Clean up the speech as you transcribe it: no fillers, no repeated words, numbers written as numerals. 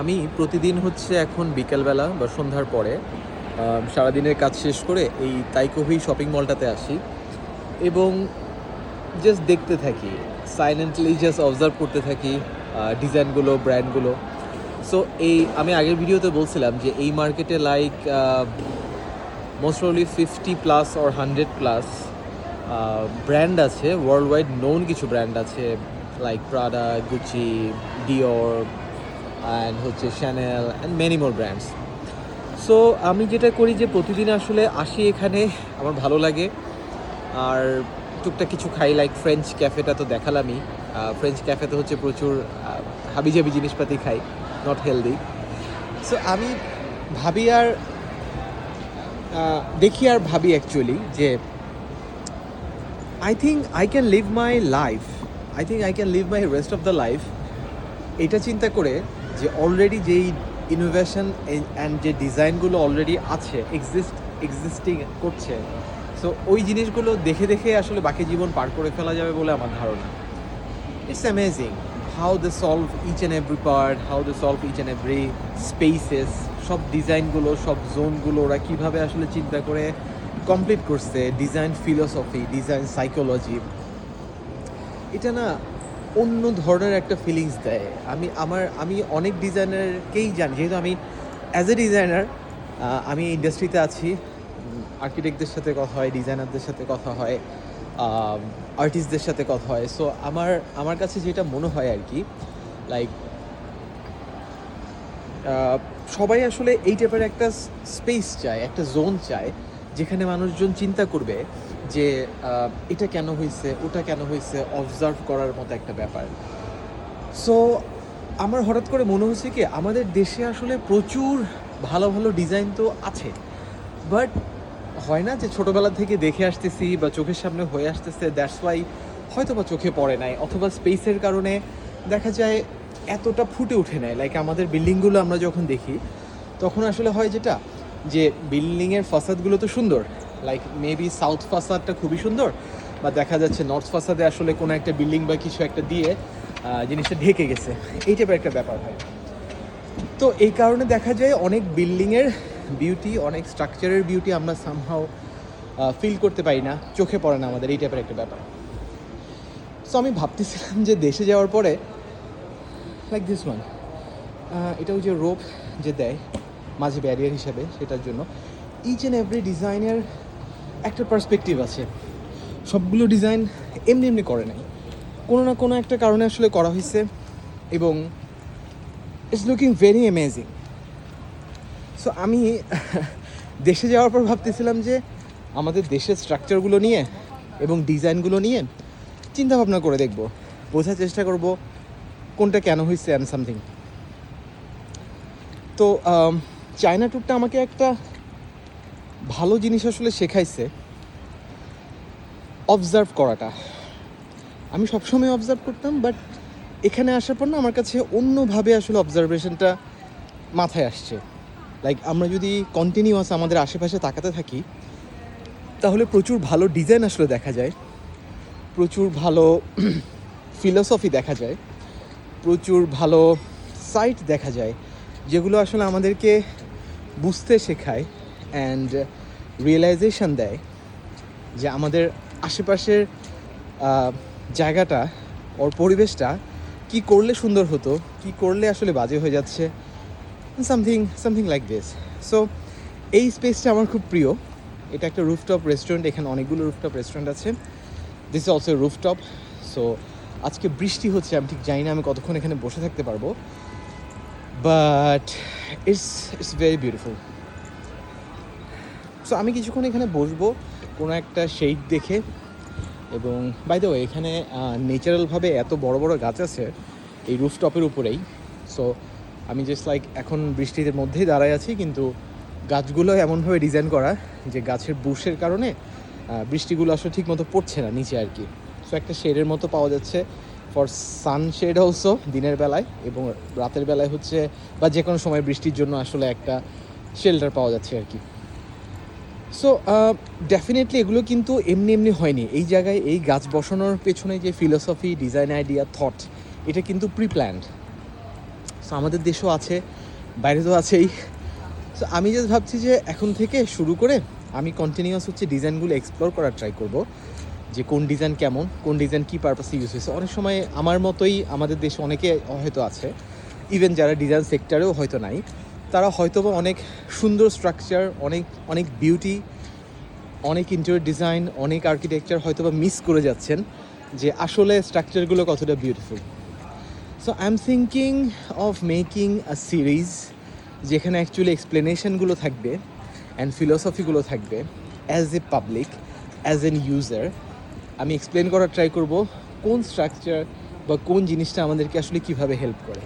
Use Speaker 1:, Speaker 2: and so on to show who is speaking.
Speaker 1: আমি প্রতিদিন হচ্ছে এখন বিকেলবেলা বা সন্ধ্যার পরে সারাদিনের কাজ শেষ করে এই তাইকোহি শপিং মলটাতে আসি এবং জাস্ট দেখতে থাকি, সাইলেন্টলি জাস্ট অবজার্ভ করতে থাকি ডিজাইনগুলো, ব্র্যান্ডগুলো। সো আমি আগের ভিডিওতে বলছিলাম যে এই মার্কেটে like most probably 50+ or 100+ brand আছে, ওয়ার্ল্ড ওয়াইড নোন কিছু ব্র্যান্ড আছে, লাইক প্রাডা, গুচি, ডিওর অ্যান্ড হচ্ছে channel and many more brands. So আমি যেটা করি যে প্রতিদিন আসলে আসি এখানে, আমার ভালো লাগে আর টুকটাক কিছু খাই, লাইক ফ্রেঞ্চ ক্যাফেটা তো দেখালামই। ফ্রেঞ্চ ক্যাফেতে হচ্ছে প্রচুর হাবিজাবি জিনিসপাতি খাই, নট হেলদি। সো আমি ভাবি আর দেখি আর ভাবি অ্যাকচুয়ালি যে I think I can live my life, I think I can live my rest of the life, এটা চিন্তা করে যে অলরেডি যেই ইনোভেশন অ্যান্ড যে ডিজাইনগুলো অলরেডি আছে, এক্সিস্টিং করছে, সো ওই জিনিসগুলো দেখে দেখে আসলে বাকি জীবন পার করে ফেলা যাবে বলে আমার ধারণা। It's amazing how they solve each and every part, how they solve each and every spaces, সব ডিজাইনগুলো, সব জোনগুলো ওরা কীভাবে আসলে চিন্তা করে কমপ্লিট করছে, ডিজাইন ফিলোসফি, ডিজাইন সাইকোলজি, এটা না অন্য ধরনের একটা ফিলিংস দেয়। আমি অনেক ডিজাইনারকেই জানি, যেহেতু আমি অ্যাজ এ ডিজাইনার আমি ইন্ডাস্ট্রিতে আছি, আর্কিটেক্টদের সাথে কথা হয়, ডিজাইনারদের সাথে কথা হয়, আর্টিস্টদের সাথে কথা হয়। সো আমার কাছে যেটা মনে হয় আর কি, লাইক সবাই আসলে এই টাইপের একটা স্পেস চায়, একটা জোন চায়, যেখানে মানুষজন চিন্তা করবে যে এটা কেন হয়েছে, ওটা কেন হয়েছে, অবজার্ভ করার মতো একটা ব্যাপার। সো আমার হঠাৎ করে মনে হচ্ছে কি, আমাদের দেশে আসলে প্রচুর ভালো ভালো ডিজাইন তো আছে, বাট হয় না যে ছোটোবেলা থেকে দেখে আসতেছি বা চোখের সামনে হয়ে আসতেছে, দ্যাটস ওয়াই হয়তো বা চোখে পড়ে নাই, অথবা স্পেসের কারণে দেখা যায় এতটা ফুটে ওঠে নাই। লাইক আমাদের বিল্ডিংগুলো আমরা যখন দেখি তখন আসলে হয় যেটা, যে বিল্ডিংয়ের ফাসাদগুলো তো সুন্দর, লাইক মেবি সাউথ ফাসাদটা খুবই সুন্দর, বা দেখা যাচ্ছে নর্থ ফাসাদে আসলে কোনো একটা বিল্ডিং বা কিছু একটা দিয়ে জিনিসটা ঢেকে গেছে, এই টাইপের একটা ব্যাপার হয়। তো এই কারণে দেখা যায় অনেক বিল্ডিংয়ের বিউটি, অনেক স্ট্রাকচারের বিউটি আমরা সামহাও ফিল করতে পারি না, চোখে পড়ে না আমাদের, এই টাইপের একটা ব্যাপার। সো আমি ভাবতেছিলাম যে দেশে যাওয়ার পরে লাইক দিস ওয়ান, এটা ওই যে রোপ যে দেয় মাঝে ব্যারিয়ার হিসাবে, সেটার জন্য ইচ অ্যান্ড এভরি ডিজাইনের একটা পার্সপেক্টিভ আছে। সবগুলো ডিজাইন এমনি এমনি করে নাই, কোনো না কোনো একটা কারণে আসলে করা হয়েছে, এবং it's looking very amazing. So আমি দেশে যাওয়ার পর ভাবতেছিলাম যে আমাদের দেশের স্ট্রাকচারগুলো নিয়ে এবং ডিজাইনগুলো নিয়ে চিন্তা ভাবনা করে দেখব, বোঝার চেষ্টা করব কোনটা কেন হয়েছে অ্যান্ড সামথিং। তো চায়না ট্যুরটা আমাকে একটা ভালো জিনিস আসলে শেখাইছে, অবজার্ভ করাটা। আমি সবসময় অবজার্ভ করতাম, বাট এখানে আসার পর না আমার কাছে অন্যভাবে আসলে অবজারভেশনটা মাথায় আসছে। লাইক আমরা যদি কন্টিনিউয়াস আমাদের আশেপাশে তাকাতে থাকি, তাহলে প্রচুর ভালো ডিজাইন আসলে দেখা যায়, প্রচুর ভালো ফিলোসফি দেখা যায়, প্রচুর ভালো সাইট দেখা যায়, যেগুলো আসলে আমাদেরকে বুঝতে শেখায় অ্যান্ড রিয়েলাইজেশন দেয় যে আমাদের আশেপাশের জায়গাটা ওর পরিবেশটা কি করলে সুন্দর হতো, কি করলে আসলে বাজে হয়ে যাচ্ছে, সামথিং লাইক দিস। সো এই স্পেসটা আমার খুব প্রিয়। এটা একটা রুফটপ রেস্টুরেন্ট, এখানে অনেকগুলো রুফটপ রেস্টুরেন্ট আছে, this is also rooftop. So আজকে বৃষ্টি হচ্ছে, আমি ঠিক জানি না আমি কতক্ষণ এখানে বসে থাকতে পারবো, but it's very beautiful. So আমি কিছুক্ষণ এখানে বসবো কোনো একটা শেড দেখে। এবং বাই দ্য ওয়ে, এখানে ন্যাচারালভাবে এত বড় বড় গাছ আছে এই রুফটপের উপরেই। সো আমি জাস্ট লাইক এখন বৃষ্টির মধ্যেই দাঁড়ায় আছি, কিন্তু গাছগুলো এমনভাবে ডিজাইন করা যে গাছের বুশের কারণে বৃষ্টিগুলো আসলে ঠিক মতো পড়ছে না নিচে আর কি। সো একটা শেডের মতো পাওয়া যাচ্ছে ফর সানশেড অলসো দিনের বেলায়, এবং রাতের বেলায় হচ্ছে বা যে কোনো সময় বৃষ্টির জন্য আসলে একটা শেল্টার পাওয়া যাচ্ছে আর কি। সো ডেফিনেটলি এগুলো কিন্তু এমনি এমনি হয়নি। এই জায়গায় এই গাছ বসানোর পেছনে যে ফিলোসফি, ডিজাইন আইডিয়া, থট, এটা কিন্তু প্রি প্ল্যান্ড। সো আমাদের দেশেও আছে, বাইরে তো আছেই। সো আমি জাস্ট ভাবছি যে এখন থেকে শুরু করে আমি কন্টিনিউয়াস হচ্ছে ডিজাইনগুলো এক্সপ্লোর করার ট্রাই করব, যে কোন ডিজাইন কেমন, কোন ডিজাইন কী পারপাসে ইউজ হয়েছে। অনেক সময় আমার মতোই আমাদের দেশে অনেকে হয়তো আছে, ইভেন যারা ডিজাইন সেক্টরেও হয়তো নাই, তারা হয়তো বা অনেক সুন্দর স্ট্রাকচার, অনেক অনেক বিউটি, অনেক ইন্টেরিয়র ডিজাইন, অনেক আর্কিটেকচার হয়তো বা মিস করে যাচ্ছেন যে আসলে স্ট্রাকচারগুলো কতটা beautiful. So I am thinking of making a series যেখানে অ্যাকচুয়ালি এক্সপ্লেনেশনগুলো থাকবে অ্যান্ড ফিলোসফিগুলো থাকবে as a public, as an user. আমি এক্সপ্লেন করার ট্রাই করব কোন স্ট্রাকচার বা কোন জিনিসটা আমাদেরকে আসলে কীভাবে হেল্প করে।